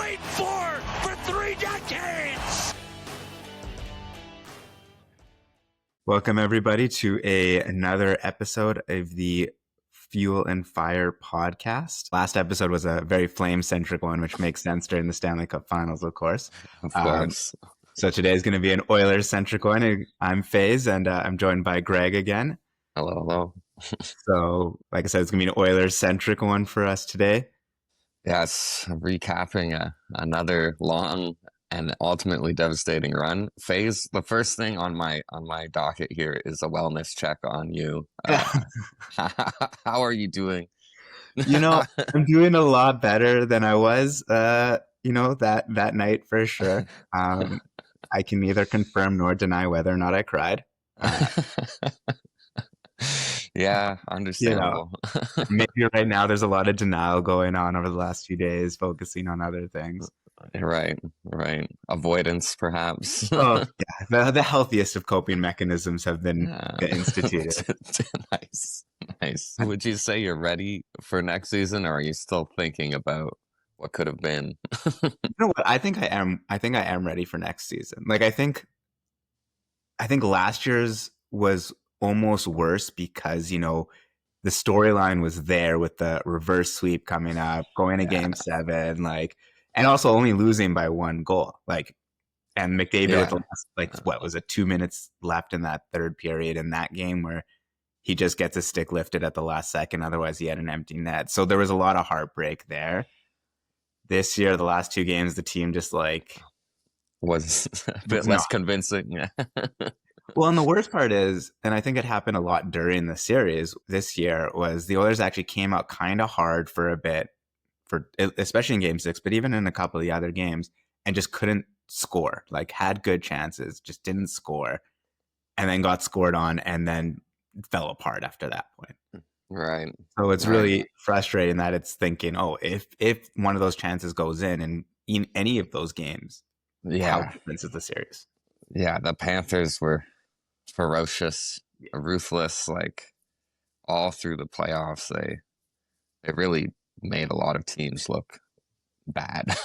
trained for 3 decades. Welcome, everybody, to another episode of the Fuel and Fire podcast. Last episode was a very flame-centric one, which makes sense during the Stanley Cup Finals, of course. Of course. So today is going to be an Oilers-centric one. I'm Faiz, and I'm joined by Greg again. Hello. So, like I said, it's going to be an Oilers-centric one for us today. Yes, recapping another long and ultimately devastating run. Faiz, the first thing on my docket here is a wellness check on you. How are you doing? I'm doing a lot better than I was, that night for sure. I can neither confirm nor deny whether or not I cried. Yeah, understandable. Maybe right now there's a lot of denial going on over the last few days, focusing on other things. Right. Avoidance, perhaps. Oh, yeah. The healthiest of coping mechanisms have been instituted. Nice. Would you say you're ready for next season, or are you still thinking about what could have been? You know what? I think I am. I think I am ready for next season. Like, I think last year's was almost worse because, the storyline was there with the reverse sweep coming up, going to Game 7, and also only losing by 1 goal. And McDavid with the last, what was it, 2 minutes left in that third period in that game where he just gets his stick lifted at the last second. Otherwise, he had an empty net. So there was a lot of heartbreak there. This year, the last 2 games, the team just was a bit less convincing. Well, and the worst part is, and I think it happened a lot during the series this year, was the Oilers actually came out kind of hard for a bit, especially in Game 6, but even in a couple of the other games, and just couldn't score. Had good chances, just didn't score, and then got scored on, and then fell apart after that point. Right. So it's really frustrating that it's thinking, if one of those chances goes in any of those games, how different is the series? Yeah, the Panthers were ferocious, ruthless, all through the playoffs. They really made a lot of teams look bad.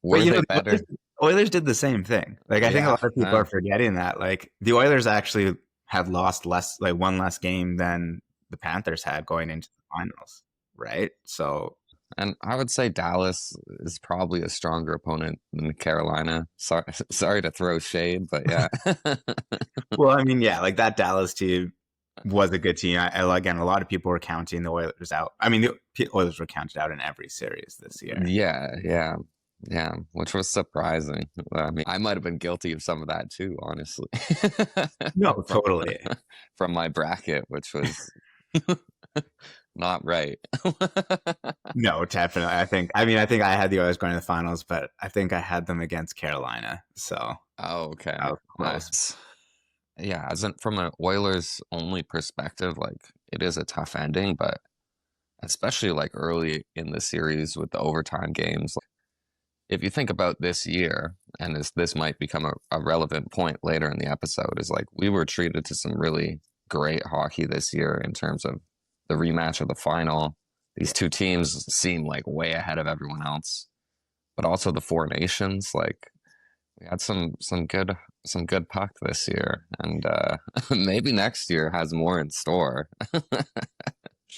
Were they better? Oilers did the same thing. I think a lot of people are forgetting that. The Oilers actually had lost one less game than the Panthers had going into the finals, right? So, and I would say Dallas is probably a stronger opponent than Carolina. Sorry to throw shade, but yeah. Well, I mean, that Dallas team was a good team. Again, a lot of people were counting the Oilers out. I mean, the Oilers were counted out in every series this year. Yeah, which was surprising. I mean, I might have been guilty of some of that too, honestly. No, totally. From my bracket, which was not right. No, definitely. I think I had the Oilers going to the finals, but I think I had them against Carolina. So, okay, close. Yeah, from an Oilers only perspective, it is a tough ending, but especially early in the series with the overtime games. If you think about this year, and this might become a relevant point later in the episode, is we were treated to some really great hockey this year in terms of the rematch of the final. These two teams seem way ahead of everyone else, but also the Four Nations. We had some good puck this year, and maybe next year has more in store.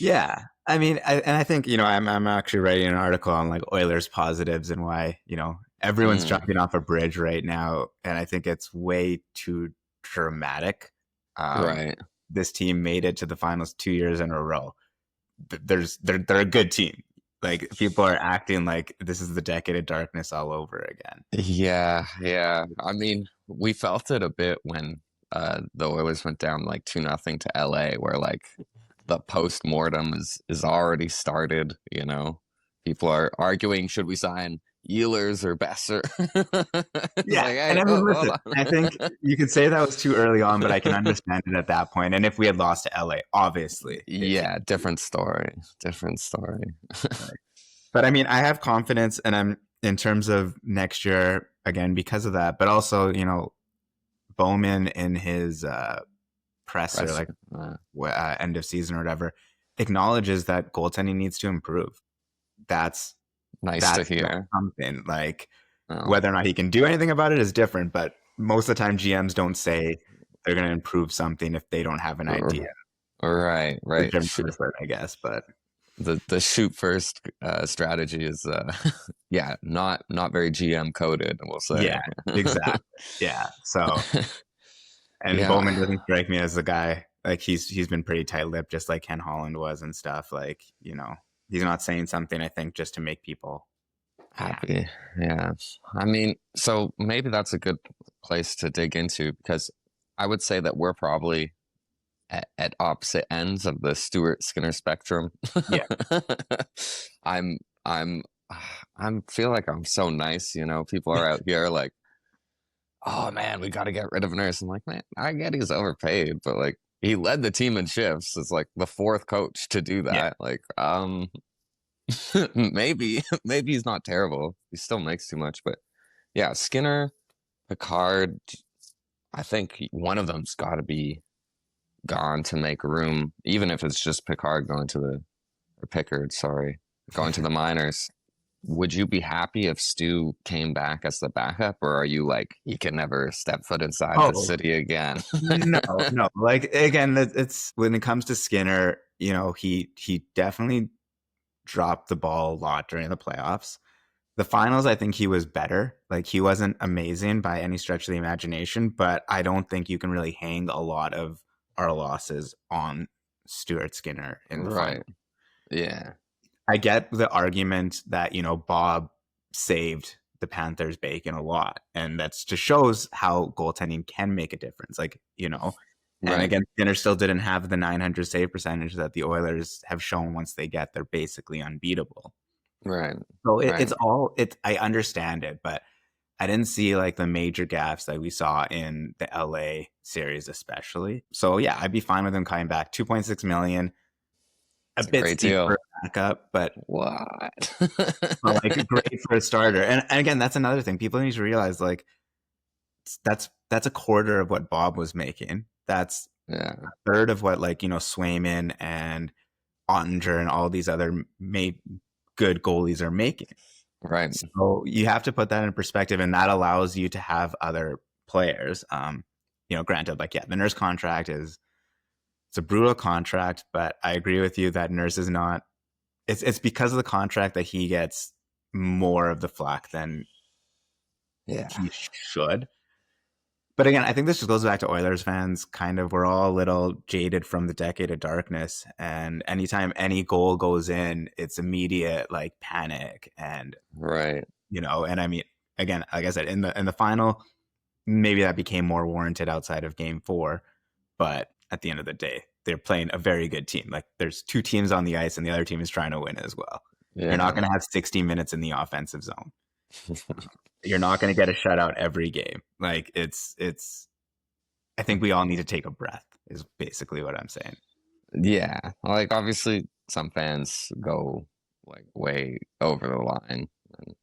Yeah. I mean, I think, I'm actually writing an article on Oilers positives and why, everyone's jumping off a bridge right now. And I think it's way too dramatic. This team made it to the finals 2 years in a row. They're a good team. People are acting like this is the decade of darkness all over again. Yeah. I mean, we felt it a bit when the Oilers went down 2-0 to LA, where the post-mortem is already started. People are arguing, should we sign Ehlers or Besser? And listen, I think you could say that was too early on, but I can understand it at that point. And if we had lost to LA, obviously. Yeah, different story. But I mean, I have confidence, and I'm in terms of next year, again, because of that, but also, Bowman in his presser, end of season or whatever, acknowledges that goaltending needs to improve. That's Nice to That's hear. something. Like, Oh, whether or not he can do anything about it is different, but most of the time GMs don't say they're going to improve something if they don't have an idea. right, The right. Jim Clifford, I guess, but The shoot first strategy is yeah, not very GM coded, we'll say. yeah, exactly. Yeah. So, and Yeah, Bowman doesn't strike me as the guy. Like, he's been pretty tight-lipped, just like Ken Holland was and stuff. Like, he's not saying something, I think, just to make people happy. happy. Yeah. I mean, so maybe that's a good place to dig into because I would say that we're probably at opposite ends of the Stuart Skinner spectrum. Yeah. I'm I'm I'm feel like I'm so nice, People are out here like, oh man, we got to get rid of Nurse. I'm like, man, I get he's overpaid, but like he led the team in shifts. It's like the fourth coach to do Yeah. that. Like, maybe he's not terrible. He still makes too much, but yeah, Skinner, Picard. I think one of them's got to be gone to make room, even if it's just Picard going to or Pickard, sorry, going to the minors. Would you be happy if Stu came back as the backup, or are you like, he can never step foot inside the city again? No. Like, again, it's when it comes to Skinner, he definitely dropped the ball a lot during the playoffs. The finals, I think he was better. Like, he wasn't amazing by any stretch of the imagination, but I don't think you can really hang a lot of our losses on Stuart Skinner in the final. Yeah. I get the argument that, Bob saved the Panthers' bacon a lot. And that's just shows how goaltending can make a difference. Like, and again, Skinner still didn't have the 900 save percentage that the Oilers have shown once they get, they're basically unbeatable. Right. So I understand it, but I didn't see like the major gaffes that we saw in the LA series, especially. So yeah, I'd be fine with him coming back. 2.6 million. A bit steep for a backup, but what? like great for a starter. And again, that's another thing. People need to realize, like, that's a quarter of what Bob was making. That's a third of what, like, Swayman and Ottinger and all these other good goalies are making. Right. So you have to put that in perspective, and that allows you to have other players. Granted, like, the Nurse contract it's a brutal contract, but I agree with you that Nurse is not. It's because of the contract that he gets more of the flack than he should. But again, I think this just goes back to Oilers fans. Kind of, we're all a little jaded from the decade of darkness, and anytime any goal goes in, it's immediate like panic and And I mean, again, like I said, in the final, maybe that became more warranted outside of Game 4, but at the end of the day, they're playing a very good team. Like, there's two teams on the ice, and the other team is trying to win as well. Yeah. You're not going to have 60 minutes in the offensive zone. You're not going to get a shutout every game. Like, it's. I think we all need to take a breath, is basically what I'm saying. Yeah, like, obviously some fans go like way over the line, and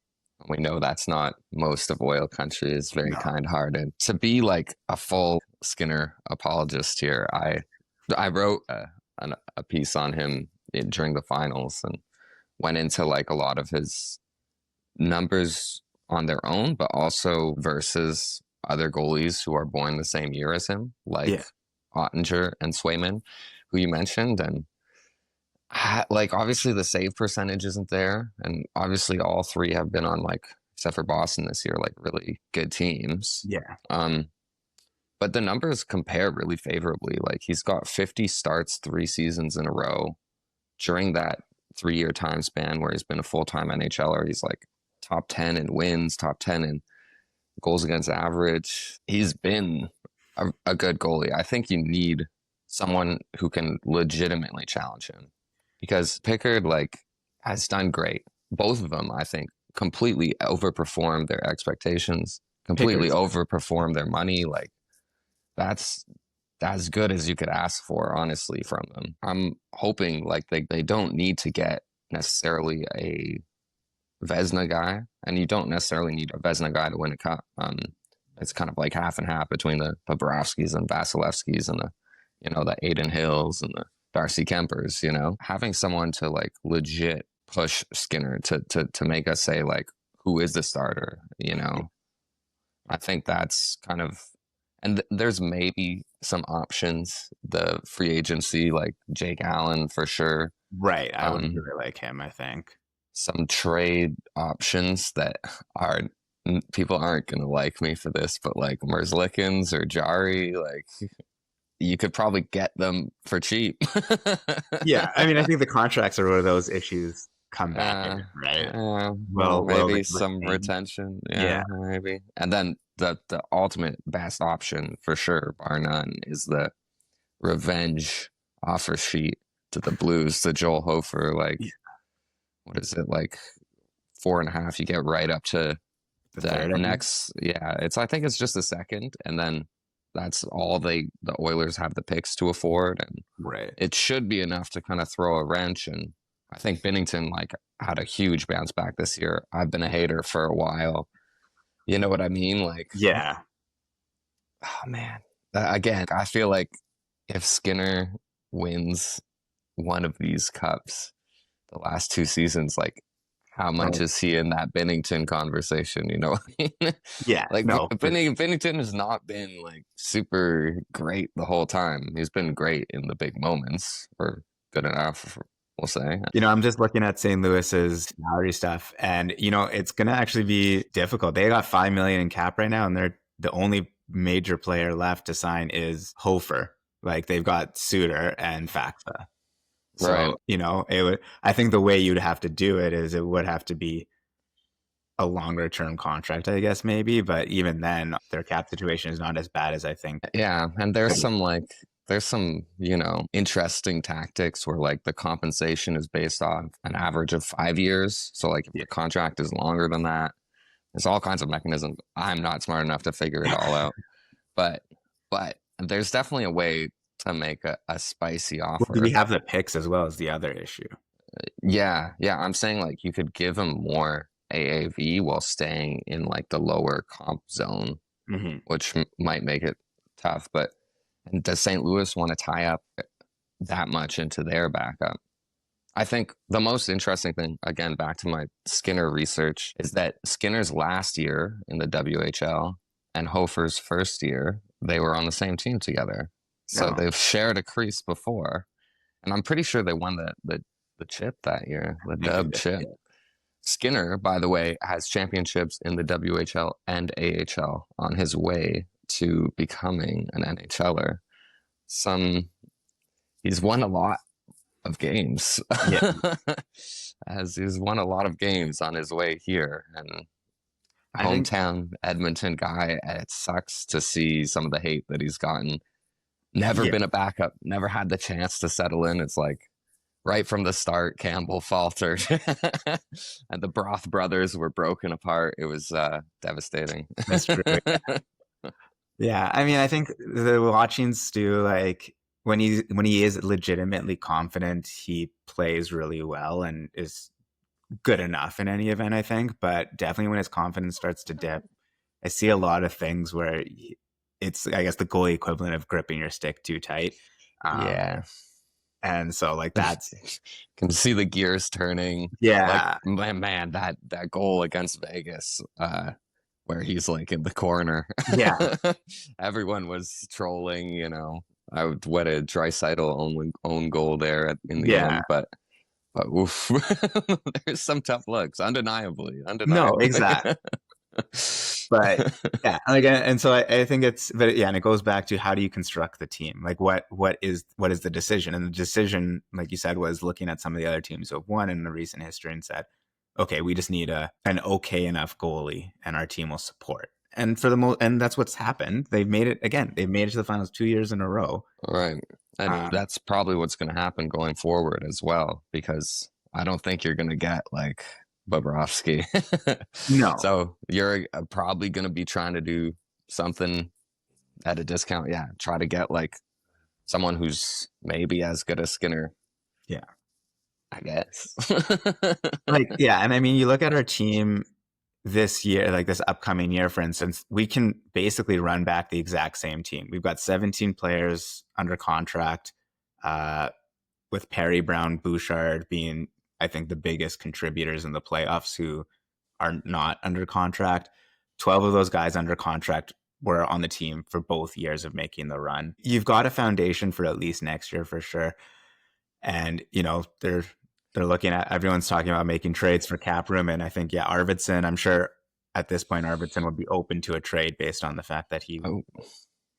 we know that's not most of oil country. Is very kind-hearted. To be like a full Skinner apologist here, I wrote a piece on him during the finals and went into like a lot of his numbers on their own, but also versus other goalies who are born the same year as him, like Ottinger and Swayman, who you mentioned. And like, obviously the save percentage isn't there, and obviously all three have been on, like, except for Boston this year, like really good teams. But the numbers compare really favorably. Like, he's got 50 starts 3 seasons in a row. During that 3-year time span where he's been a full-time NHLer, he's like top 10 in wins, top 10 in goals against average. He's been a good goalie. I think you need someone who can legitimately challenge him, because Pickard, like, has done great. Both of them, I think, completely overperformed their expectations, completely overperformed their money. Like, that's as good as you could ask for, honestly, from them. I'm hoping, like, they don't need to get necessarily a Vezina guy, and you don't necessarily need a Vezina guy to win a cup. It's kind of like half and half between the Bobrovskys and Vasilevskys and the Aiden Hills and the Darcy Kempers. Having someone to, like, legit push Skinner to make us say, like, who is the starter, you know? I think that's kind of, and there's maybe some options, the free agency, like Jake Allen for sure. Right. I would really like him, I think. Some trade options that are, people aren't going to like me for this, but like Merzlikins or Jari, like you could probably get them for cheap. Yeah. I mean, I think the contracts are one of those issues come back in, right? Well, maybe like, some retention. Yeah, maybe. And then the ultimate best option for sure, bar none, is the revenge offer sheet to the Blues, to Joel Hofer. Like, what is it, like 4.5? You get right up to the next. Yeah, I think it's just a second, and then that's all the Oilers have the picks to afford, and it should be enough to kind of throw a wrench. And I think Binnington like had a huge bounce back this year. I've been a hater for a while. You know what I mean? Like, yeah. Oh man. Again, I feel like if Skinner wins one of these cups the last 2 seasons, like how much is he in that Binnington conversation? You know what I mean? Yeah. Like Binnington has not been like super great the whole time. He's been great in the big moments, or good enough, we'll say. You know, I'm just looking at St. Louis's salary stuff, and you know, it's going to actually be difficult. They got $5 million in cap right now, and they're the only major player left to sign is Hofer. Like they've got Suter and Faxa. So, you know, I think the way you'd have to do it is it would have to be a longer term contract, I guess, maybe. But even then, their cap situation is not as bad as I think. Yeah. And there's some, you know, interesting tactics where like the compensation is based on an average of 5 years. So like if the contract is longer than that, there's all kinds of mechanisms. I'm not smart enough to figure it all out. But there's definitely a way to make a spicy offer. Well, do we have the picks as well as the other issue? Yeah. I'm saying like you could give him more AAV while staying in like the lower comp zone, which might make it tough. But does St. Louis want to tie up that much into their backup? I think the most interesting thing, again, back to my Skinner research, is that Skinner's last year in the WHL and Hofer's first year, they were on the same team together. So they've shared a crease before. And I'm pretty sure they won the chip that year, the Dub chip. Skinner, by the way, has championships in the WHL and AHL on his way to becoming an NHLer. He's won a lot of games. As he's won a lot of games on his way here. And hometown Edmonton guy, it sucks to see some of the hate that he's gotten. Never been a backup, never had the chance to settle in. It's like right from the start, Campbell faltered and the Broth brothers were broken apart. It was devastating. That's true. Yeah. I mean, I think the watching Stu, like when he is legitimately confident, he plays really well and is good enough in any event, I think. But definitely when his confidence starts to dip, I see a lot of things where it's, I guess, the goalie equivalent of gripping your stick too tight. And so like that's can see the gears turning. Yeah. Like, man, that goal against Vegas, where he's like in the corner. Yeah. Everyone was trolling, you know. What a Draisaitl own goal there in the end, but oof. There's some tough looks, undeniably. No, exactly. But yeah, like, and so I think and it goes back to how do you construct the team? Like what is the decision? And the decision, like you said, was looking at some of the other teams who have won in the recent history and said, okay, we just need an okay enough goalie and our team will support. And and that's what's happened. They've made it again. They've made it to the finals 2 years in a row. Right. And that's probably what's going to happen going forward as well, because I don't think you're going to get like Bobrovsky. No. So you're probably going to be trying to do something at a discount. Yeah. Try to get like someone who's maybe as good as Skinner. Yeah. I guess. And I mean, you look at our team this year, like this upcoming year, for instance, we can basically run back the exact same team. We've got 17 players under contract, with Perry, Brown, Bouchard being I think, the biggest contributors in the playoffs who are not under contract. 12 of those guys under contract were on the team for both years of making the run. You've got a foundation for at least next year for sure. And, they're looking at, everyone's talking about making trades for cap room. And I think, Arvidsson, I'm sure at this point, Arvidsson would be open to a trade based on the fact that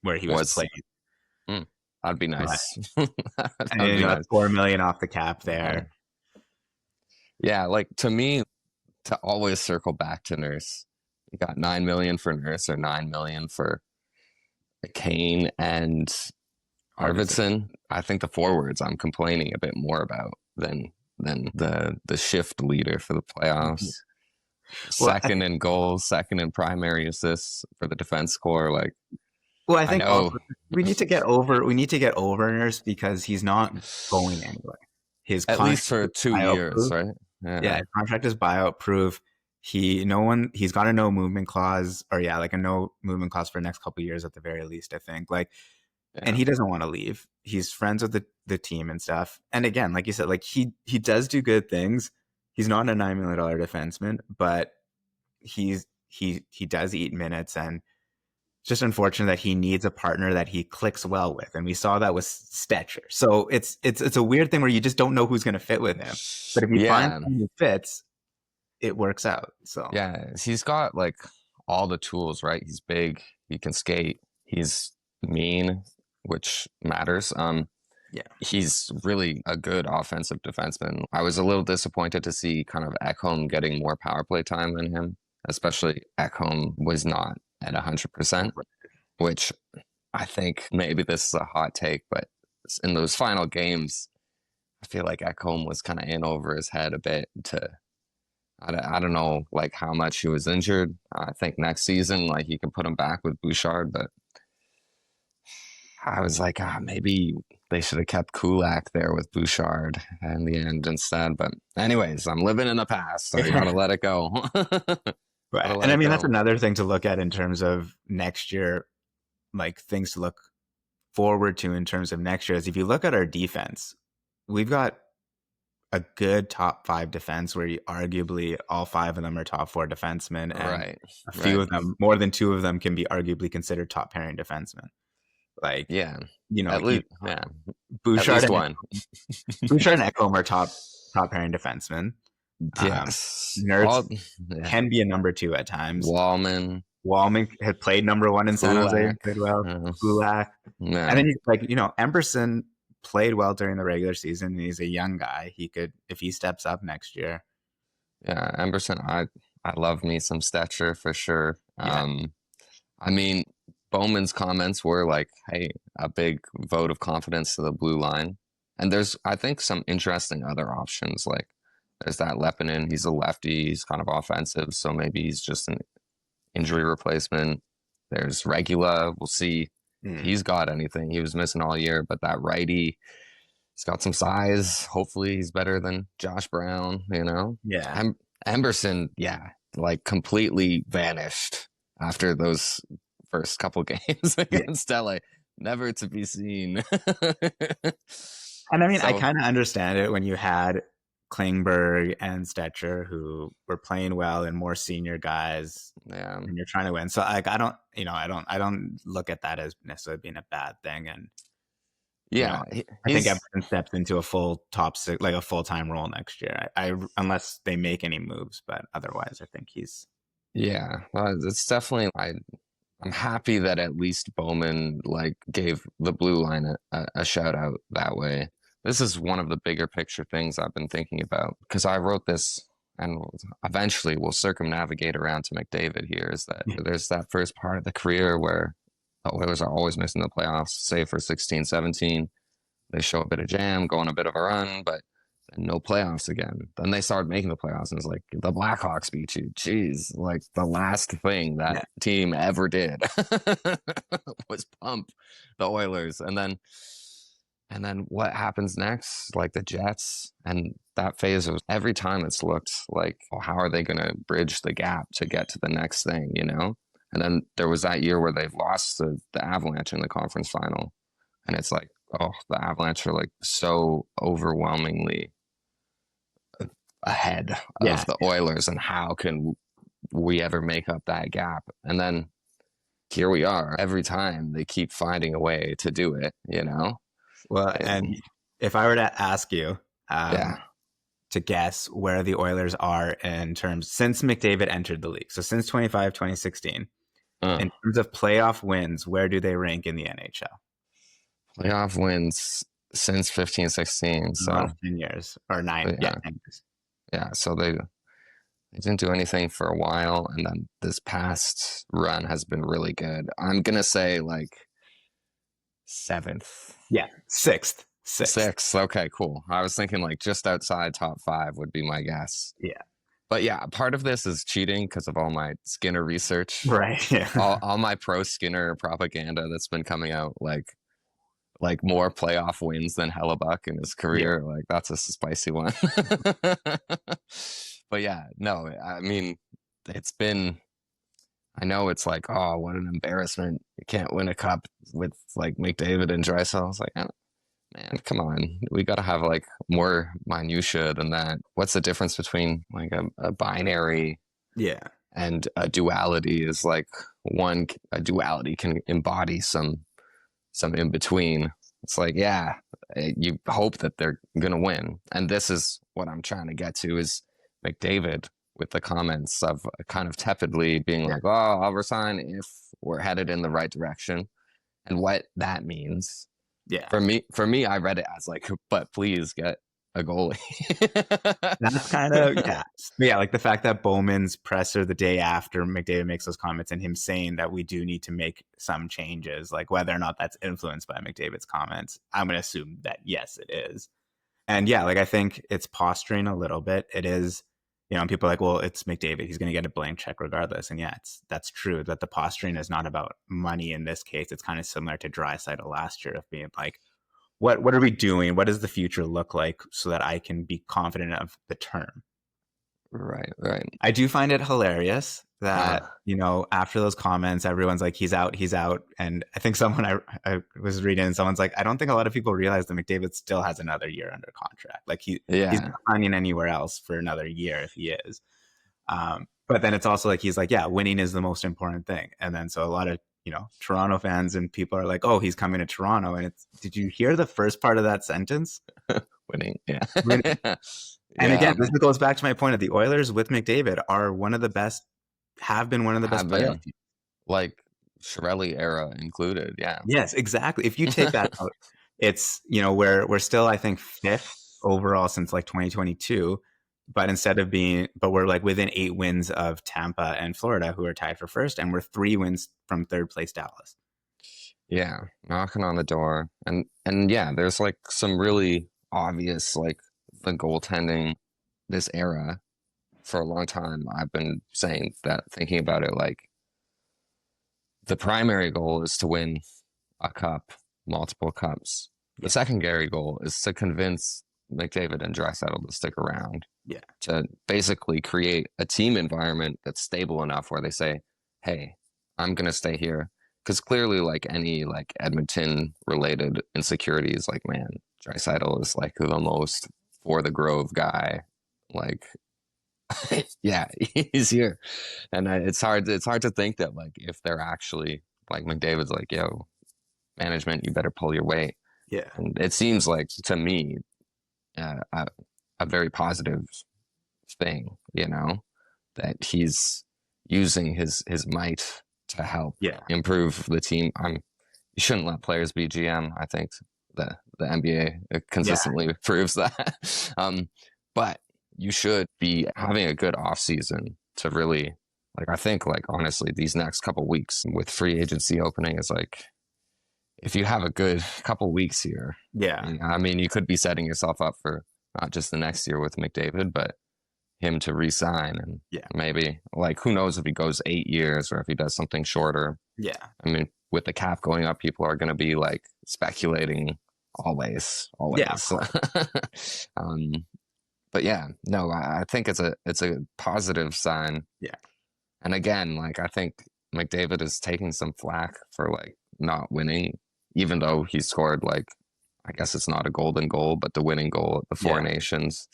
where he was playing. That'd be nice. And nice. $4 million off the cap there. Yeah, like to me, to always circle back to Nurse, you got $9 million for Nurse or $9 million for Kane and Arvidsson. I think the forwards I'm complaining a bit more about than the shift leader for the playoffs. Second in goals, second in primary assists for the defense corps. Like, well, I think we need to get over Nurse because he's not going anywhere. His at least for 2 years, right? Yeah, his contract is buyout proof. He's got a no movement clause, or like a no movement clause for the next couple of years at the very least, I think. Like, and he doesn't want to leave. He's friends with the team and stuff. And again, like you said, like he does do good things. He's not a $9 million defenseman, but he does eat minutes, and it's just unfortunate that he needs a partner that he clicks well with, and we saw that with Stetcher. So it's a weird thing where you just don't know who's going to fit with him. But if you find someone who fits, it works out. So he's got like all the tools, right? He's big, he can skate, he's mean, which matters. He's really a good offensive defenseman. I was a little disappointed to see kind of Ekholm getting more power play time than him, especially Ekholm was not at 100%, which I think maybe this is a hot take, but in those final games, I feel like Ekholm was kind of in over his head a bit. I don't know like how much he was injured. I think next season, like he can put him back with Bouchard, but I was like, maybe they should have kept Kulak there with Bouchard in the end instead. But anyways, I'm living in the past, so you gotta let it go. Right. And I mean, that's another thing to look at in terms of next year, like things to look forward to in terms of next year is if you look at our defense, we've got a good top 5 defense where arguably all 5 of them are top 4 defensemen. And a few of them, more than 2 of them can be arguably considered top pairing defensemen. Like, at least, Bouchard and one. Bouchard and Ekholm are top pairing defensemen. Yes. Nurse can be a number 2 at times. Wallman had played number 1 in San Jose and played well. Kulak. And then Emberson played well during the regular season, and he's a young guy. He could, if he steps up next year. Yeah, Emberson, I love me some Stetcher for sure. I mean, Bowman's comments were like, hey, a big vote of confidence to the blue line. And there's, I think, some interesting other options. Like, there's that Leppinen. He's a lefty. He's kind of offensive. So maybe he's just an injury replacement. There's Regula. We'll see if he's got anything. He was missing all year. But that righty, he's got some size. Hopefully he's better than Josh Brown, Yeah. Emberson, like completely vanished after those first couple games against LA. Never to be seen. And I mean, I kind of understand it when you had Klingberg and Stetcher who were playing well and more senior guys, and you're trying to win. So like, I don't look at that as necessarily being a bad thing. And I think Everton steps into a full top 6, like a full-time role next year. Unless they make any moves, but otherwise, I think he's. Yeah, well, it's definitely. I'm happy that at least Bowman like gave the blue line a shout out that way. This is one of the bigger picture things I've been thinking about because I wrote this, and eventually we'll circumnavigate around to McDavid here. Is that there's that first part of the career where the Oilers are always missing the playoffs, say for 16, 17. They show a bit of jam, go on a bit of a run, but no playoffs again. Then they started making the playoffs, and it's like the Blackhawks beat you. Jeez, like the last thing that team ever did was pump the Oilers, and then what happens next? Like the Jets, and that phase of every time it's looked like, how are they going to bridge the gap to get to the next thing, And then there was that year where they've lost the Avalanche in the conference final, and it's like, the Avalanche are like so overwhelmingly ahead of the Oilers, and how can we ever make up that gap? And then here we are. Every time they keep finding a way to do it, Well, and if I were to ask you to guess where the Oilers are in terms since McDavid entered the league, so since 2016, in terms of playoff wins, where do they rank in the NHL? Playoff wins since 15-16, so 10 years or 9, 10 years. Yeah, so they didn't do anything for a while, and then this past run has been really good. I'm gonna say like 7th. Yeah, 6th. 6th. Okay, cool. I was thinking like just outside top 5 would be my guess. Yeah. But yeah, part of this is cheating because of all my Skinner research. Right. Yeah. all my pro Skinner propaganda that's been coming out, like more playoff wins than Hellebuck in his career. Yeah. Like that's a spicy one. But yeah, no, I mean, I know it's like, oh, what an embarrassment. You can't win a cup with like McDavid and Draisaitl. I was like, man, come on. We got to have like more minutia than that. What's the difference between like a binary and a duality? Is like a duality can embody some in between. It's like, yeah, you hope that they're going to win. And this is what I'm trying to get to is McDavid with the comments of kind of tepidly being like, oh, I'll resign if we're headed in the right direction. And what that means. Yeah. For me, I read it as like, but please get a goalie. That's kind of, yeah, like the fact that Bowman's presser the day after McDavid makes those comments and him saying that we do need to make some changes, like whether or not that's influenced by McDavid's comments, I'm going to assume that yes, it is. And yeah, like I think it's posturing a little bit. It is, and people are like, well, it's McDavid. He's going to get a blank check regardless. And yeah, that's true. That the posturing is not about money in this case. It's kind of similar to Draisaitl last year of being like, what are we doing? What does the future look like so that I can be confident of the term? Right. I do find it hilarious that, after those comments, everyone's like, he's out. And I think someone I was reading, someone's like, I don't think a lot of people realize that McDavid still has another year under contract. Like he's not signing anywhere else for another year if he is. But then it's also like, he's like, yeah, winning is the most important thing. And then so a lot of, Toronto fans and people are like, oh, he's coming to Toronto. And did you hear the first part of that sentence? Winning. Yeah. Winning. And again, this goes back to my point of the Oilers with McDavid are one of the best, have been one of the best playoff teams. Like Chiarelli era included. Yeah. Yes, exactly. If you take that out, it's, we're still, I think, 5th overall since like 2022. But but we're like within 8 wins of Tampa and Florida, who are tied for first, and we're 3 wins from 3rd place Dallas. Yeah, knocking on the door, and yeah, there's like some really obvious like the goaltending this era for a long time. I've been saying that, thinking about it, like the primary goal is to win a cup, multiple cups. The secondary goal is to convince McDavid and Draisaitl to stick around. Yeah. To basically create a team environment that's stable enough where they say, hey, I'm going to stay here. Because clearly, like any like Edmonton related insecurities, like, man, Draisaitl is like the most for the Grove guy. Like, yeah, he's here. And it's hard to think that like if they're actually like McDavid's like, yo, management, you better pull your weight. Yeah. And it seems like to me, a very positive thing, that he's using his might to help improve the team. You shouldn't let players be GM. I think the NBA consistently proves that. But you should be having a good off season to really, like, I think, like, honestly, these next couple weeks with free agency opening is like, if you have a good couple weeks here, I mean, you could be setting yourself up for not just the next year with McDavid, but him to re-sign, and maybe, like, who knows if he goes 8 years or if he does something shorter. Yeah. I mean, with the cap going up, people are going to be like speculating always. Yeah. But yeah, no, I think it's a positive sign. Yeah. And again, like, I think McDavid is taking some flack for like not winning, even though he scored, like, I guess it's not a golden goal, but the winning goal at the Four Nations.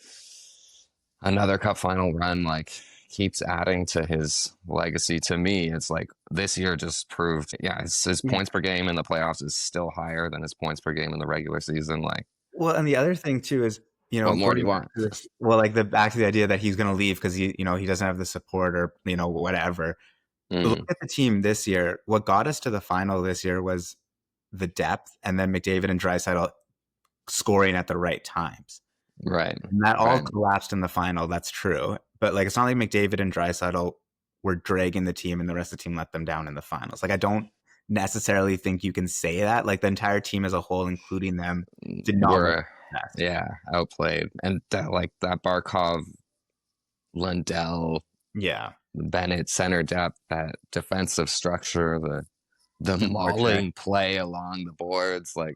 another cup final run, like, keeps adding to his legacy. To me, it's like this year just proved, yeah, his Yeah. points per game in the playoffs is still higher than his points per game in the regular season. Like, Well, and the other thing too is, what more do going you back want? to this, well, like back to the idea that he's going to leave because he doesn't have the support or, whatever. Look Mm, at the team this year. What got us to the final this year was the depth, and then McDavid and Draisaitl scoring at the right times. right, And that all right. collapsed in the final. That's true. But like, it's not like McDavid and Draisaitl were dragging the team and the rest of the team let them down in the finals. Like, I don't necessarily think you can say that. Like, the entire team as a whole, including them, did not look We're, the best. yeah, outplayed. And that Barkov, Lundell, Yeah. Bennett center depth, that defensive structure, the mauling play along the boards, like,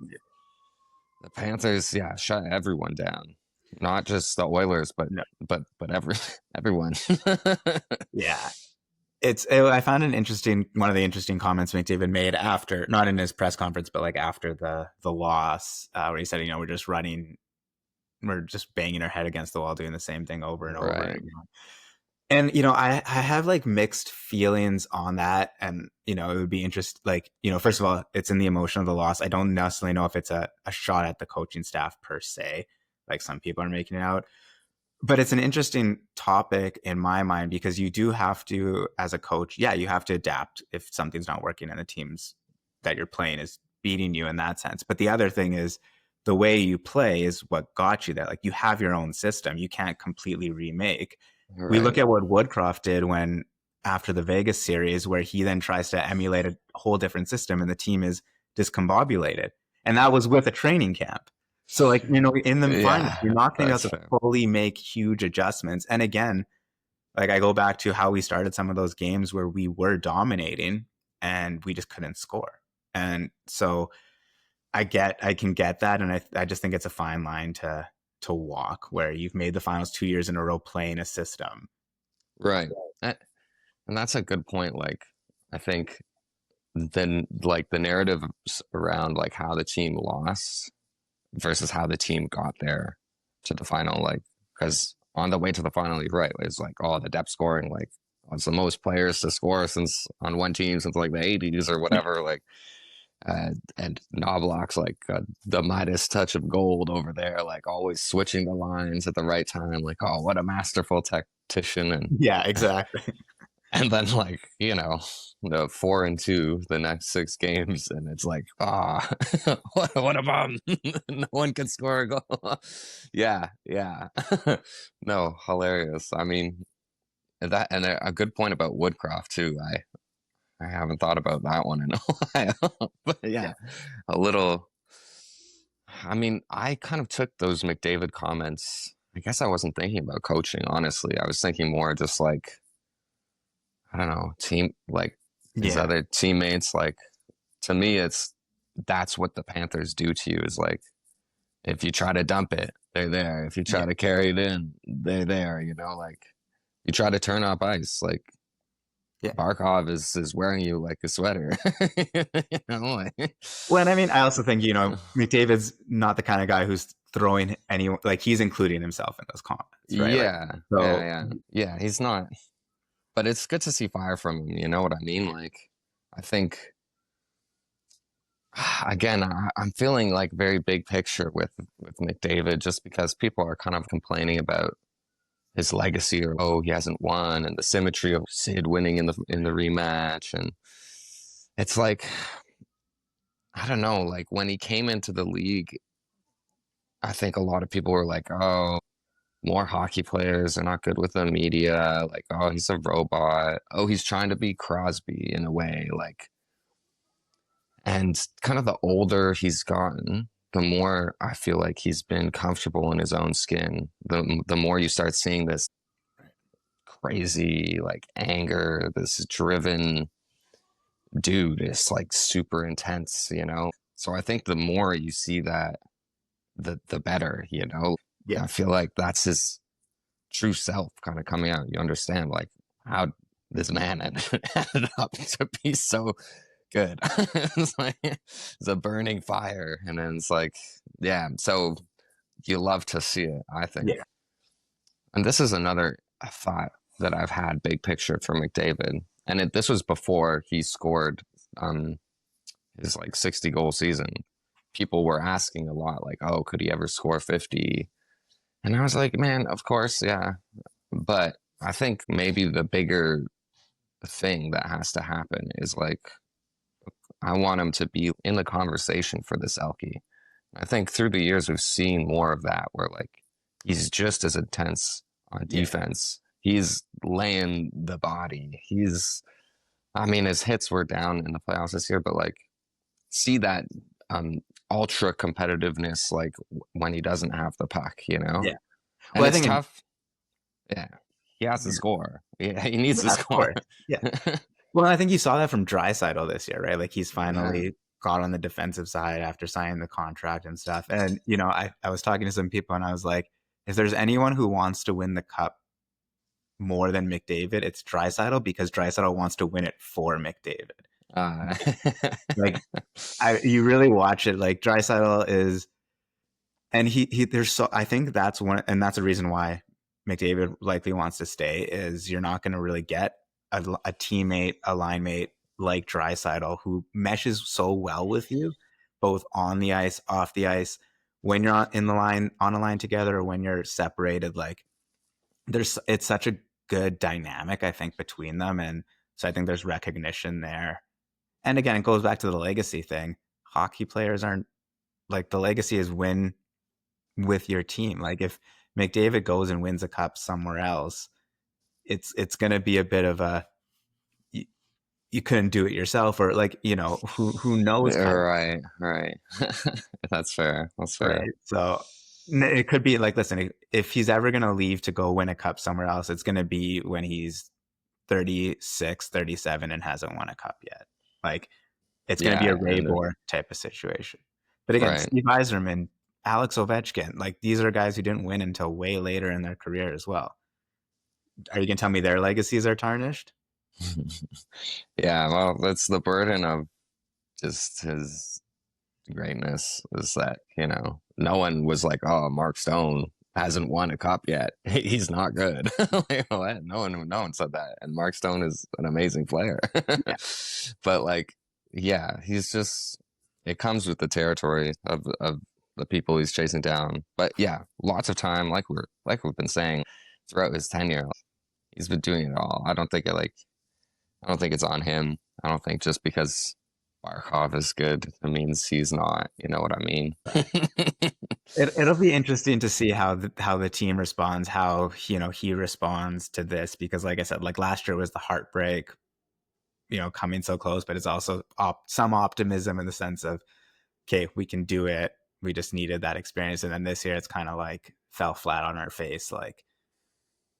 the Panthers, yeah, shut everyone down. Not just the Oilers, but No. but everyone. Yeah. I found one of the interesting comments McDavid made after, not in his press conference, but like after the loss, where he said, we're just banging our head against the wall, doing the same thing over and over Right. again. And, I have like mixed feelings on that. And, it would be interesting, like, first of all, it's in the emotion of the loss. I don't necessarily know if it's a shot at the coaching staff per se, like some people are making it out. But it's an interesting topic in my mind because you do have to, as a coach, you have to adapt if something's not working and the teams that you're playing is beating you in that sense. But the other thing is the way you play is what got you there. Like, you have your own system. You can't completely remake. Right. We look at what Woodcroft did after the Vegas series, where he then tries to emulate a whole different system and the team is discombobulated. And that was with a training camp. So, like, in the finals, you're not going to be able to fully make huge adjustments. And again, like, I go back to how we started some of those games where we were dominating and we just couldn't score. And so I can get that. And I just think it's a fine line to walk, where you've made the finals 2 years in a row playing a system. Right. And that's a good point. Like, I think then, like, the narrative around like how the team lost versus how the team got there to the final, like, because on the way to the final, you're right, it's like, oh, the depth scoring, like, it's the most players to score since on one team since like the 80s or whatever, like, and Knobloch's like the Midas touch of gold over there, like always switching the lines at the right time, like, oh, what a masterful tactician. And yeah, exactly. And then, like, the 4-2 the next 6 games, and it's like, what a bum. No one can score a goal. Yeah. No, hilarious. I mean, that, and a good point about Woodcroft too. I haven't thought about that one in a while. But yeah, a little. I mean, I kind of took those McDavid comments. I guess I wasn't thinking about coaching, honestly. I was thinking more just like, I don't know, team, like his other teammates. Like, to me, that's what the Panthers do to you, is like, if you try to dump it, they're there. If you try to carry it in, they're there. Like, you try to turn up ice, like, Barkov is wearing you like a sweater. Like. Well, and I mean, I also think, McDavid's not the kind of guy who's throwing anyone, like, he's including himself in those comments, right? Yeah, he's not. But it's good to see fire from him. You know what I mean? Like, I think, again, I'm feeling like very big picture with McDavid, just because people are kind of complaining about his legacy, or, oh, he hasn't won, and the symmetry of Sid winning in the rematch. And it's like, I don't know, like, when he came into the league, I think a lot of people were like, oh, more hockey players are not good with the media. Like, oh, he's a robot. Oh, he's trying to be Crosby in a way. Like, and kind of the older he's gotten, the more I feel like he's been comfortable in his own skin. The more you start seeing this crazy, like, anger, this driven dude is like super intense, So I think the more you see that, the better, I feel like that's his true self kind of coming out. You understand, like, how this man ended up to be so good. It's like, it's a burning fire, and then it's like, yeah. So you love to see it, I think. And this is another thought that I've had big picture for McDavid. And this was before he scored his like 60 goal season. People were asking a lot, like, oh, could he ever score 50? And I was like, man, of course, yeah. But I think maybe the bigger thing that has to happen is like, I want him to be in the conversation for this Selke. I think through the years, we've seen more of that where like he's just as intense on defense. He's laying the body. I mean, his hits were down in the playoffs this year, but like, see that ultra competitiveness like when he doesn't have the puck, you know? Yeah. And well, it's tough. Yeah. He has to score. Yeah, he needs to score. Yeah. Well, I think you saw that from Draisaitl this year, right? Like he's finally got on the defensive side after signing the contract and stuff. And, you know, I was talking to some people and I was like, if there's anyone who wants to win the cup more than McDavid, it's Draisaitl, because Draisaitl wants to win it for McDavid. Like you really watch it, like Draisaitl is, and I think that's one, and that's a reason why McDavid likely wants to stay, is you're not going to really get a teammate, a line mate like Draisaitl who meshes so well with you, both on the ice, off the ice, when you're on a line together, or when you're separated. Like it's such a good dynamic, I think, between them. And so I think there's recognition there. And again, it goes back to the legacy thing. Hockey players aren't like, the legacy is win with your team. Like if McDavid goes and wins a cup somewhere else, it's going to be a bit of a, you couldn't do it yourself, or like, you know, who knows? Right. That's fair. Right. So it could be like, listen, if he's ever going to leave to go win a cup somewhere else, it's going to be when he's 36, 37 and hasn't won a cup yet. Like it's going to be a Raybor type of situation. But again, Steve Yzerman, Alex Ovechkin, like these are guys who didn't win until way later in their career as well. Are you going to tell me their legacies are tarnished? Yeah, well, that's the burden of just his greatness, is that, you know, no one was like, oh, Mark Stone hasn't won a cup yet, he's not good. Like, what? No one said that. And Mark Stone is an amazing player. Yeah. But like, yeah, he's just, it comes with the territory of the people he's chasing down. But yeah, lots of time, like we've been saying throughout his tenure, he's been doing it all. I don't think it's on him. I don't think just because Barkov is good, it means he's not. You know what I mean? It'll be interesting to see how the team responds, how, you know, he responds to this, because like I said, like last year was the heartbreak, you know, coming so close, but it's also some optimism in the sense of, okay, we can do it. We just needed that experience. And then this year it's kind of like fell flat on our face. Like,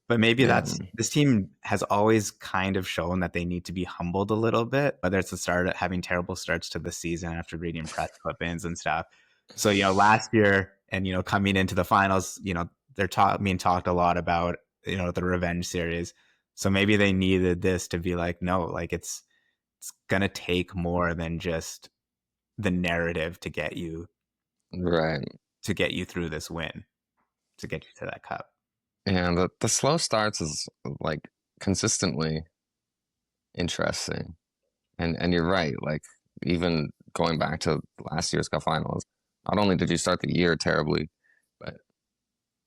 but maybe this team has always kind of shown that they need to be humbled a little bit, whether it's the start of having terrible starts to the season after reading press clippings and stuff. So, you know, last year and, you know, coming into the finals, you know, they're being talked a lot about, you know, the revenge series. So maybe they needed this to be like, no, like it's going to take more than just the narrative to get you through this win, to get you to that cup. And the slow starts is like consistently interesting. And you're right, like even going back to last year's Cup Finals, not only did you start the year terribly, but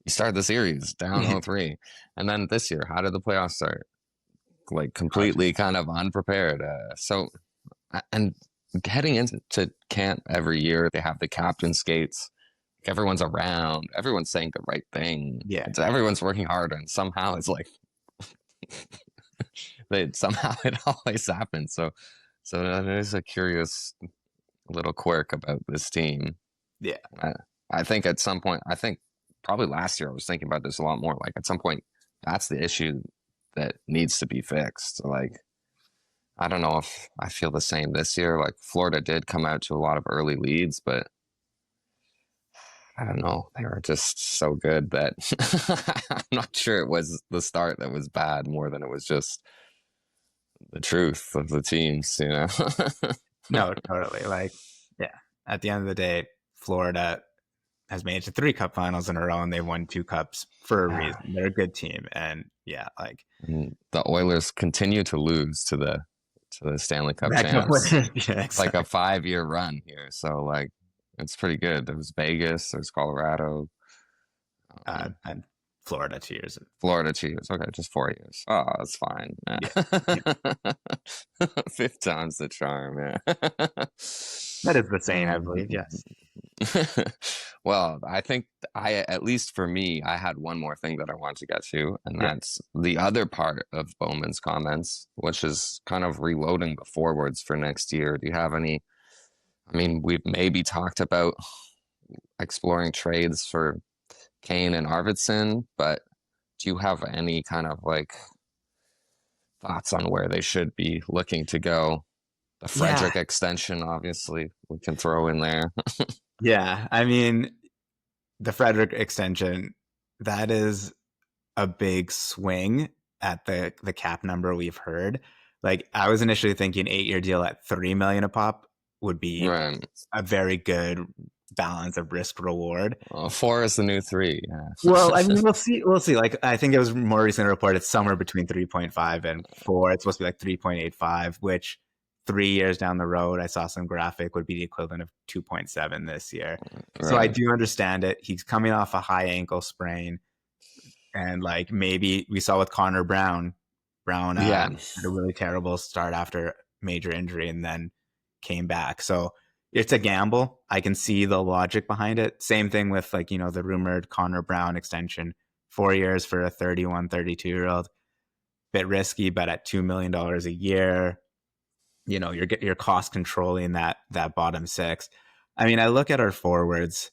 you started the series down 0-3. And then this year, how did the playoffs start? Like completely kind of unprepared. So, and heading into camp every year, they have the captain skates. Everyone's around, everyone's saying the right thing. Yeah. Everyone's working hard, and somehow it's like somehow it always happens. So that is a curious little quirk about this team. Yeah. I think at some point, probably last year I was thinking about this a lot more. Like at some point, that's the issue that needs to be fixed. Like, I don't know if I feel the same this year. Like Florida did come out to a lot of early leads, but I don't know. They were just so good that I'm not sure it was the start that was bad more than it was just the truth of the teams, you know? No, totally. Like, yeah. At the end of the day, Florida, has made it to 3 cup finals in a row, and they've won 2 cups for a reason. They're a good team, and yeah, like the Oilers continue to lose to the Stanley Cup yeah, champs. exactly. It's like a 5-year run here, so like it's pretty good. There's Vegas, there's Colorado, and Florida 2 years. Florida 2 years. Okay, just 4 years. Oh, that's fine. Yeah. 5th time's the charm. Yeah. That is the saying, I believe. Yes. Well, I think at least for me, I had one more thing that I want to get to, and that's the other part of Bowman's comments, which is kind of reloading the forwards for next year. Do you have any? I mean, we've maybe talked about exploring trades for Kane and Arvidsson, but do you have any kind of like thoughts on where they should be looking to go? The Frederick extension, obviously, we can throw in there. Yeah, I mean, the Frederick extension, that is a big swing at the cap number we've heard. Like, I was initially thinking 8-year deal at $3 million a pop would be a very good balance of risk reward. 4 is the new 3. Yeah. Well, I mean, we'll see. Like, I think it was more recently reported somewhere between 3.5 and 4. It's supposed to be like 3.85, which 3 years down the road, I saw some graphic would be the equivalent of 2.7 this year. Right. So I do understand it. He's coming off a high ankle sprain, and like maybe we saw with Connor Brown. Had a really terrible start after major injury and then came back. So it's a gamble. I can see the logic behind it. Same thing with like, you know, the rumored Connor Brown extension, 4 years for a 31, 32-year-old. Bit risky, but at $2 million a year, you know, you're cost controlling that bottom 6. I mean, I look at our forwards.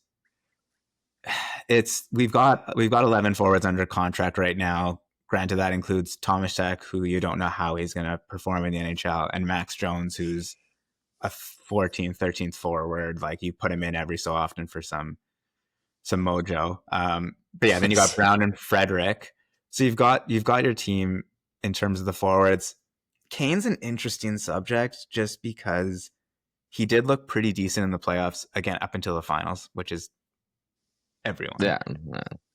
We've got 11 forwards under contract right now. Granted, that includes Thomas Sek, who you don't know how he's going to perform in the NHL, and Max Jones, who's a 14th, 13th forward. Like, you put him in every so often for some mojo. But yeah, then you got Brown and Frederick. So you've got your team in terms of the forwards. Kane's an interesting subject just because he did look pretty decent in the playoffs, again, up until the finals, which is everyone. Yeah.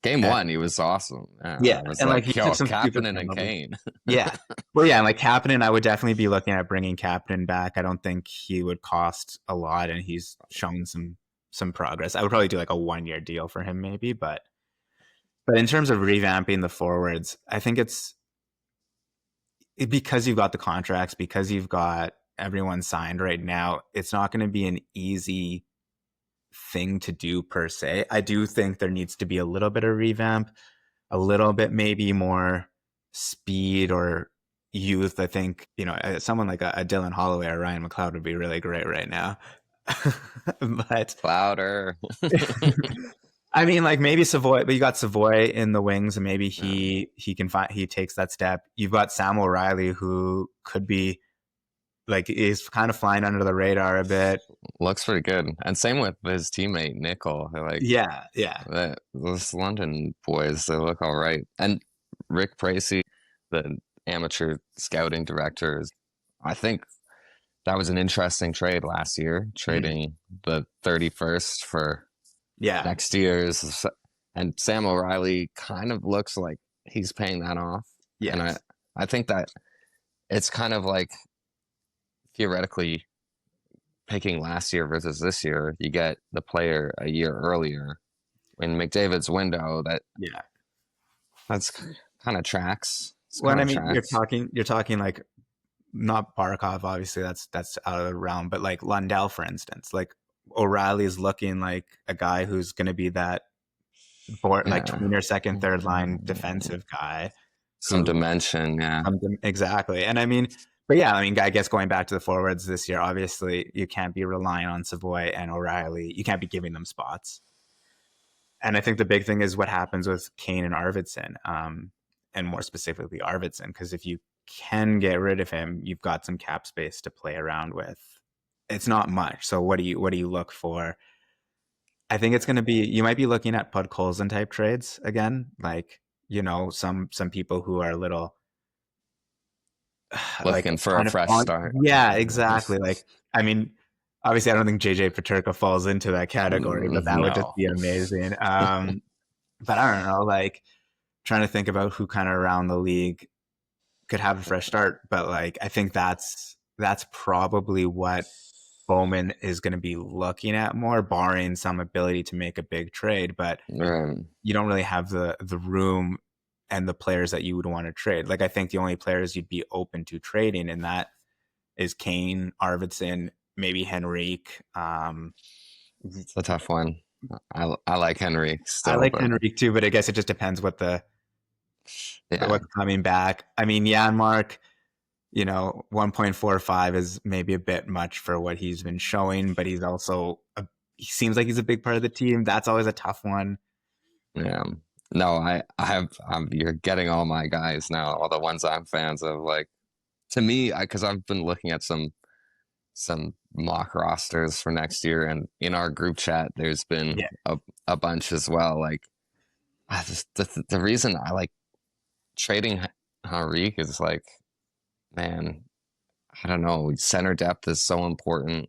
Game 1, he was awesome. Yeah. It was and like he took some Kapanen and Kane. Yeah. Well, yeah, and like Kapanen, I would definitely be looking at bringing Kapanen back. I don't think he would cost a lot, and he's shown some progress. I would probably do like a 1-year deal for him maybe, but in terms of revamping the forwards, I think it's because you've got the contracts, because you've got everyone signed right now, it's not going to be an easy thing to do per se. I do think there needs to be a little bit of revamp, a little bit maybe more speed or youth. I think, you know, someone like a Dylan Holloway or Ryan McLeod would be really great right now. But Clouder. I mean, like maybe Savoy, but you got Savoy in the wings, and maybe he takes that step. You've got Sam O'Reilly, who could be like, is kind of flying under the radar a bit. Looks pretty good, and same with his teammate Nickel. Like, yeah, those London boys, they look all right. And Rick Pracey, the amateur scouting director, I think that was an interesting trade last year, trading the 31st for next year's. And Sam O'Reilly kind of looks like he's paying that off. Yeah. And I think that it's kind of like theoretically picking last year versus this year, you get the player a year earlier. In McDavid's window, that's kind of tracks. Well, I mean, you're talking like not Barkov, obviously that's out of the realm, but like Lundell, for instance. Like O'Reilly is looking like a guy who's going to be that like tween or second, third line defensive guy. Some dimension, exactly. And I mean, but yeah, I mean, I guess going back to the forwards this year, obviously you can't be relying on Savoy and O'Reilly. You can't be giving them spots. And I think the big thing is what happens with Kane and Arvidsson, and more specifically Arvidsson, because if you can get rid of him, you've got some cap space to play around with. It's not much. So what do you look for? I think it's going to be, you might be looking at Podkolzin type trades again, like, you know, some people who are a little looking for a fresh start. Yeah, exactly. Like, I mean, Obviously, I don't think JJ Peterka falls into that category, but that would just No. be amazing. But I don't know, like trying to think about who kind of around the league could have a fresh start. But like, I think that's probably what Bowman is going to be looking at more, barring some ability to make a big trade. But you don't really have the room and the players that you would want to trade. Like, I think the only players you'd be open to trading, and that is Kane, Arvidsson, maybe Henrique. It's a tough one. I like Henrique still. I like Henrique too, but I guess it just depends what's coming back. I mean, Janmark, 1.45 is maybe a bit much for what he's been showing, but he's also he seems like he's a big part of the team. That's always a tough one. Yeah. No, you're getting all my guys now, all the ones I'm fans of. Like, to me, because I've been looking at some mock rosters for next year, and in our group chat, there's been a bunch as well. Like, the reason I like trading Henrique is like, man, I don't know. Center depth is so important,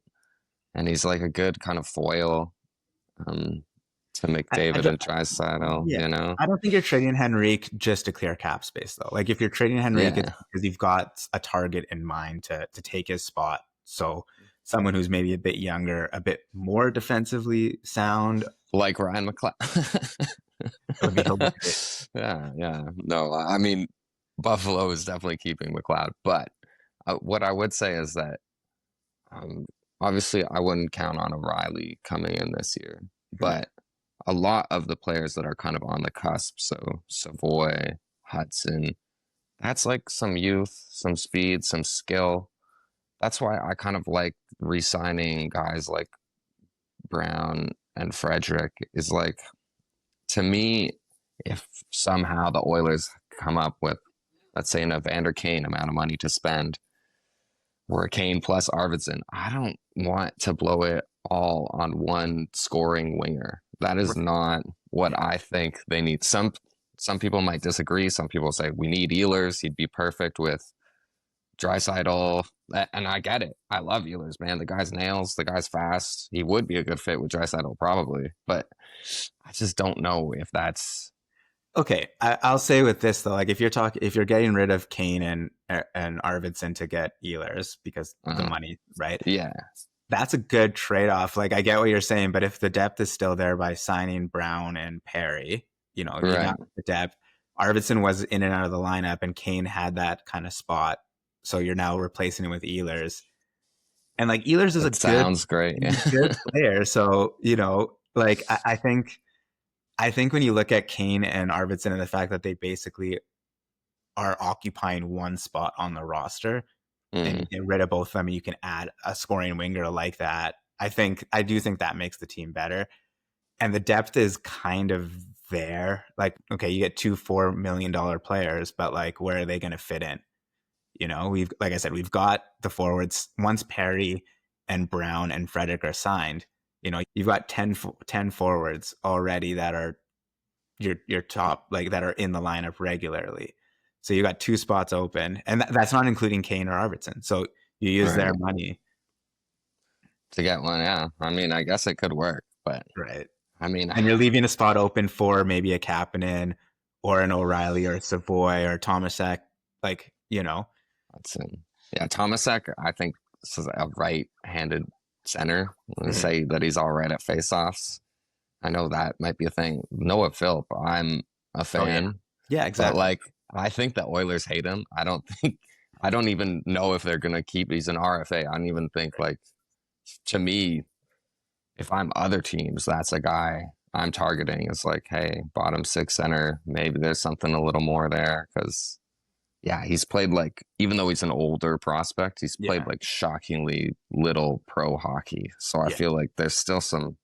and he's like a good kind of foil to McDavid and Draisaitl. I don't think you're trading Henrique just to clear cap space, though. Like, if you're trading Henrique, it's because you've got a target in mind to take his spot. So someone who's maybe a bit younger, a bit more defensively sound, like Ryan McLeod. Yeah. No, I mean, Buffalo is definitely keeping McLeod, but what I would say is that obviously I wouldn't count on O'Reilly coming in this year, but a lot of the players that are kind of on the cusp, so Savoy, Hudson, that's like some youth, some speed, some skill. That's why I kind of like re-signing guys like Brown and Frederick. Is like, to me, if somehow the Oilers come up with, let's say, an Evander Kane amount of money to spend, or a Kane plus Arvidsson, I don't want to blow it all on one scoring winger. That is not what I think they need. Some people might disagree. Some people say we need Ehlers. He'd be perfect with Draisaitl, and I get it. I love Ehlers, man. The guy's nails. The guy's fast. He would be a good fit with Draisaitl probably, but I just don't know if that's okay. I'll say with this though, like if you're getting rid of Kane and Arvidsson to get Ehlers because the money, right? Yeah. That's a good trade-off. Like, I get what you're saying, but if the depth is still there by signing Brown and Perry, you got the depth. Arvidsson was in and out of the lineup, and Kane had that kind of spot. So you're now replacing him with Ehlers. And like, Ehlers is sounds great. Yeah. Good player. So, like I think when you look at Kane and Arvidsson and the fact that they basically are occupying one spot on the roster, and you get rid of both of them, and you can add a scoring winger like that. I do think that makes the team better. And the depth is kind of there. Like, okay, you get two $4 million players, but like, where are they going to fit in? Like I said, we've got the forwards. Once Perry and Brown and Frederick are signed, you've got 10 forwards already that are your top, like, that are in the lineup regularly. So you got two spots open, and that's not including Kane or Arvidsson. So you use their money to get one. Yeah, I mean, I guess it could work, but I mean, and you're leaving a spot open for maybe a Kapanen or an O'Reilly or a Savoy or Tomasek, like, That's it. Yeah, Tomasek, I think, is a right-handed center. Let's say that he's all right at faceoffs. I know that might be a thing. Noah Philp, I'm a fan. Oh, yeah, exactly. But like, I think the Oilers hate him. I don't even know if they're gonna keep. He's an RFA. I don't even think, like, to me, if I'm other teams, that's a guy I'm targeting. It's like, hey, bottom six center, maybe there's something a little more there, because yeah, he's played, like, even though he's an older prospect, he's played like shockingly little pro hockey. So I feel like there's still some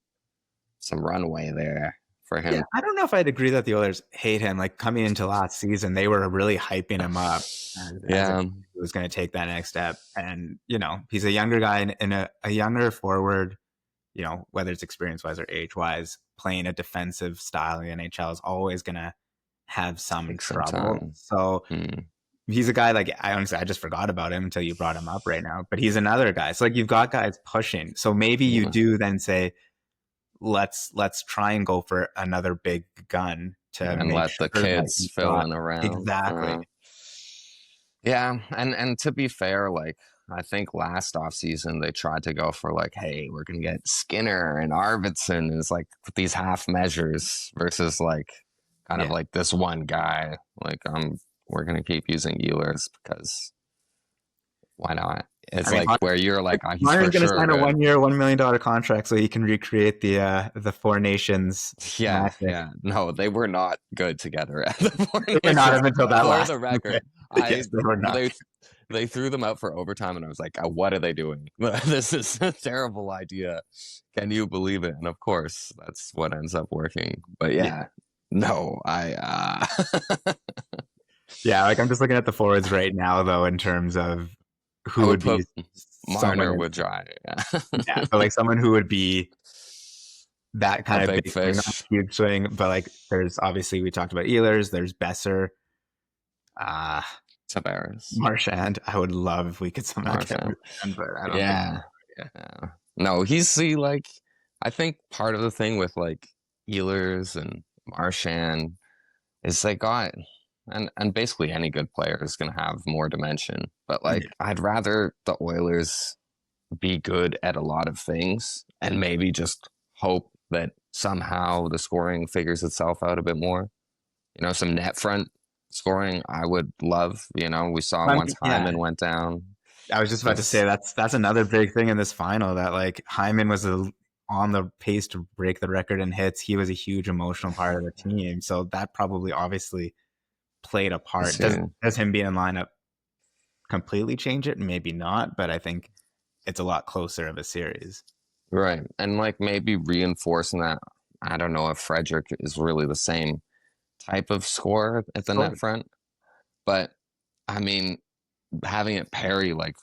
runway there for him. Yeah, I don't know if I'd agree that the Oilers hate him. Like, coming into last season, they were really hyping him up. He was going to take that next step. And, he's a younger guy and a younger forward, whether it's experience-wise or age-wise, playing a defensive style in the NHL is always going to have some trouble. So he's a guy like I just forgot about him until you brought him up right now. But he's another guy. So like you've got guys pushing. So maybe you do then say, let's try and go for another big gun to and make let sure the kids fill in around. Exactly. Yeah, and to be fair, like I think last offseason they tried to go for like, hey, we're gonna get Skinner and Arvidsson as like these half measures versus like kind of like this one guy. Like we're gonna keep using Ehlers because why not? It's where you're like, he's Martin's for going to sure sign a good. 1 year, $1 million contract so he can recreate the Four Nations. Yeah, magic. yeah. No, they were not good together at the Four They were not up until that For last. the record, Yes, they were not. They threw them out for overtime, and I was like, what are they doing? This is a terrible idea. Can you believe it? And of course, that's what ends up working. But no, yeah, like I'm just looking at the forwards right now, though, in terms of who would be Marner would try. Yeah, but like someone who would be that kind of big fish, not huge swing. But like, there's obviously we talked about Ehlers. There's Besser. Tavares, Marchand. I would love if we could somehow get Marchand, but I don't think. No, like I think part of the thing with like Ehlers and Marchand is they got and basically any good player is going to have more dimension. But like I'd rather the Oilers be good at a lot of things and maybe just hope that somehow the scoring figures itself out a bit more. Some net front scoring I would love. We saw once Hyman went down. I was just about to say that's another big thing in this final, that like Hyman was on the pace to break the record in hits. He was a huge emotional part of the team, so that probably obviously played a part. Does him being in lineup completely change it? Maybe not, but I think it's a lot closer of a series. Right. And like maybe reinforcing that. I don't know if Frederick is really the same type of scorer at the net front, but I mean, having it Perry, like,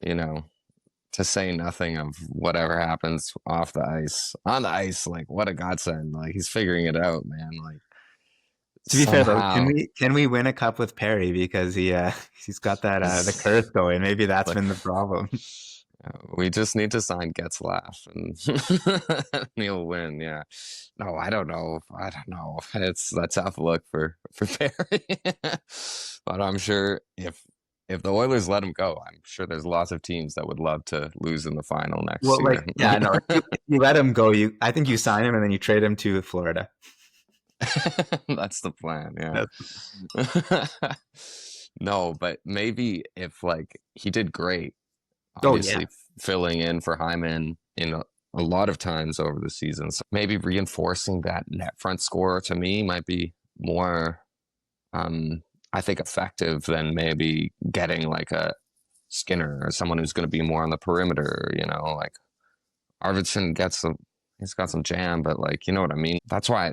to say nothing of whatever happens off the ice, on the ice, like what a godsend. Like he's figuring it out, man. Like, to be fair though, can we win a cup with Perry, because he's got that the curse going? Maybe that's been the problem. We just need to sign Getzlaf and he'll win. Yeah. No, I don't know. It's a tough look for Perry. But I'm sure if the Oilers let him go, I'm sure there's lots of teams that would love to lose in the final next year. If you let him go, I think you sign him and then you trade him to Florida. That's the plan, yeah. No, but maybe if like he did great, obviously filling in for Hyman in a lot of times over the season. So maybe reinforcing that net front score to me might be more, I think, effective than maybe getting like a Skinner or someone who's going to be more on the perimeter. Like Arvidsson he's got some jam, but like, you know what I mean? That's why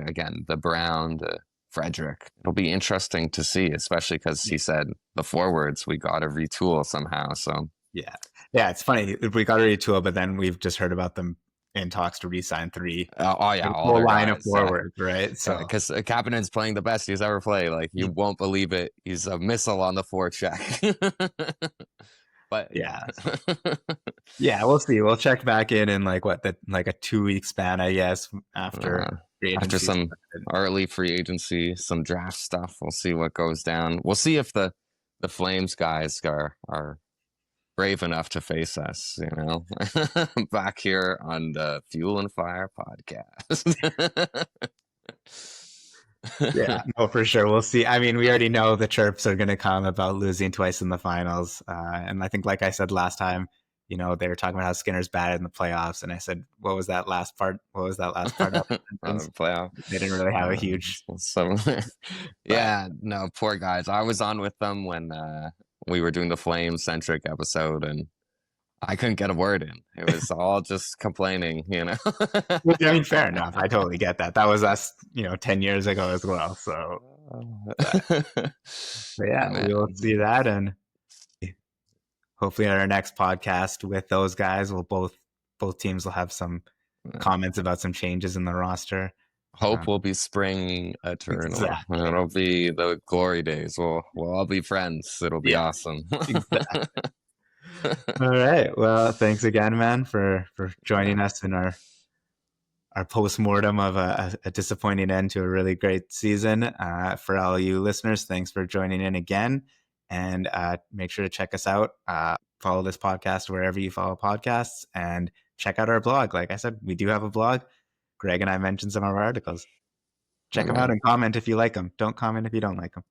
again, the Brown, the Frederick, it'll be interesting to see, especially because he said the forwards, we got to retool somehow. So yeah, it's funny, we got to retool, but then we've just heard about them in talks to re-sign 3. All their line of forwards, right? So because Kapanen's playing the best he's ever played. Like you won't believe it. He's a missile on the forecheck. But we'll see. We'll check back in like a 2-week span, I guess, after some early free agency, some draft stuff. We'll see what goes down. We'll see if the Flames guys are brave enough to face us, back here on the Fuel and Fire podcast. Yeah, no, for sure. We'll see. I mean, we already know the chirps are going to come about losing twice in the finals. And I think, like I said last time, they were talking about how Skinner's bad in the playoffs. And I said, what was that last part? Of the playoff? They didn't really have a huge... No, poor guys. I was on with them when we were doing the Flame-centric episode, and I couldn't get a word in. It was all just complaining, I mean, fair enough. I totally get that. That was us, 10 years ago as well. So, we will see that. And hopefully on our next podcast with those guys, both teams will have some comments about some changes in the roster. Hope will be spring eternal. Exactly. It'll be the glory days. We'll all be friends. It'll be Yeah, awesome. exactly. All right. Well, thanks again, man, for joining us in our post-mortem of a disappointing end to a really great season. For all you listeners, thanks for joining in again. And make sure to check us out. Follow this podcast wherever you follow podcasts, and check out our blog. Like I said, we do have a blog. Greg and I mentioned some of our articles. Check them out and comment if you like them. Don't comment if you don't like them.